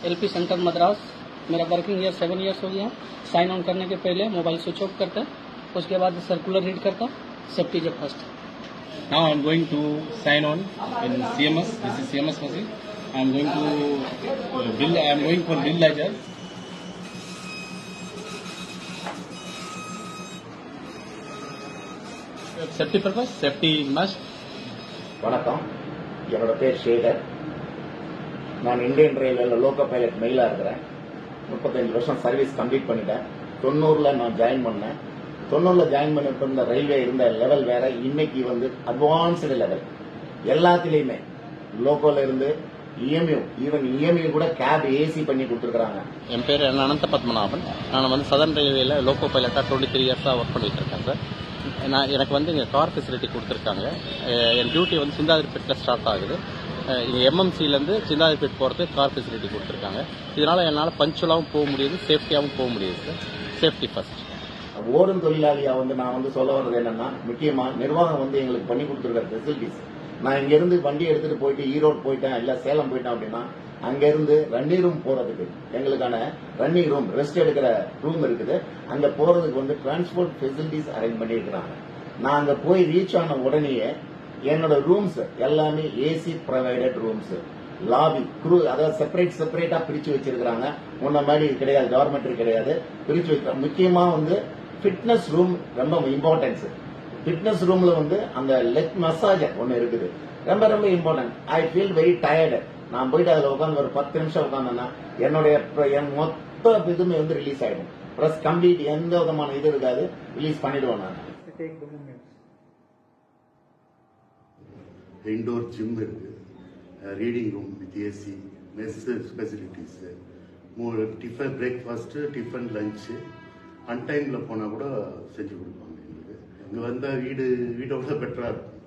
LP centre Madras मेरा working year 7 years हो गया है। साइन ऑन करने के पहले मोबाइल स्विच ऑफ करता है, उसके बाद सर्कुलर रीड करता, सेफ्टी जब first. Now I am going to sign on in CMS. This is CMS machine. I am going to bill. I am going for bill ledger. Safety purpose, safety must. வணக்கம், என்னோட பேர் சேகர். நான் Indian ரயில்வேல loco pilot மெயிலா இருக்கிறேன். 35 வருஷம் service complete பண்ணிட்டேன். 90ல நான் join பண்ணேன். 90ல ஜாயின் பண்ணிட்டு இருந்த ரயில்வே இருந்த லெவல் வேற, இன்னைக்கு வந்து அட்வான்ஸ்டு லெவல். எல்லாத்திலையுமே லோக்கோல இருந்து இஎம்யூ, ஈவன் இஎம்யூ கூட கேப் ஏசி பண்ணி கொடுத்துருக்காங்க. என் பேர் அனந்த பத்மநாபன். நான் வந்து சதர்ன் ரயில்வேல லோக்கோ பைலட்டா 23 இயர்ஸா ஒர்க் பண்ணிட்டு இருக்கேன் சார். எனக்கு வந்து இங்கே கார் ஃபெசிலிட்டி கொடுத்துருக்காங்க. என் டியூட்டி வந்து சிந்தாதிரிப்பேட்டில் ஸ்டார்ட் ஆகுது. இங்கே எம்எம்சிலேருந்து சிந்தாதிரிப்பேட் போகிறதுக்கு கார் ஃபெசிலிட்டி கொடுத்துருக்காங்க. இதனால் என்னால் பஞ்சுவலாகவும் போக முடியுது, சேஃப்டியாகவும் போக முடியுது சார். Safety first. ஓடும் தொழிலாளியா வந்து நான் வந்து சொல்ல வர்றது என்னன்னா, முக்கியமா நிர்வாகம் வந்து எங்களுக்கு பண்ணி கொடுத்துருக்க ஃபெசிலிட்டிஸ். நான் இங்க இருந்து வண்டி எடுத்துட்டு போயிட்டு ஈரோடு போயிட்டேன், இல்ல சேலம் போயிட்டேன் அப்படின்னா, அங்க இருந்து ரன்னிங் ரூம் போறதுக்கு எங்களுக்கான ரன்னிங் ரூம், ரெஸ்ட் எடுக்கிற ரூம் இருக்குது. அங்க போறதுக்கு வந்து டிரான்ஸ்போர்ட் ஃபெசிலிட்டிஸ் அரேஞ்ச் பண்ணிருக்கிறாங்க. நான் அங்க போய் ரீச் ஆன உடனேயே என்னோட ரூம்ஸ் எல்லாமே AC provided rooms. Lobby crew, அதாவது செப்பரேட்டா பிரிச்சு வச்சிருக்காங்க. முன்ன மாதிரி கிடையாது, டார்மெட்ரி கிடையாது, பிரிச்சு வைக்கிறாங்க. முக்கியமா வந்து ஃபிட்னஸ் ரூம் ரொம்ப இம்பார்ட்டன்ஸ். ஃபிட்னஸ் ரூம்ல வந்து அந்த லெக் மசாஜர் ஒன்னு இருக்குது, ரொம்ப ரொம்ப important. I feel very tired. நான் போயிட்டு அதுல உட்காந்து ஒரு 10 நிமிஷம் உட்காந்தேன்னா என் மொத்த இதுமே வந்து ரிலீஸ் ஆயிடும். பிளஸ் கம்ப்ளீட் எந்த விதமான இது இருக்காது, ரிலீஸ் பண்ணிடுவேன் நான். இன்டோர் ஜிம் இருக்கு, reading room with AC, mess facilities, tiffin breakfast, tiffin lunch அன்டைம்ல போனா கூட செஞ்சு கொடுப்பாங்க. எங்களுக்கு இங்க வந்தா வீடோட பெட்டரா இருக்கும்.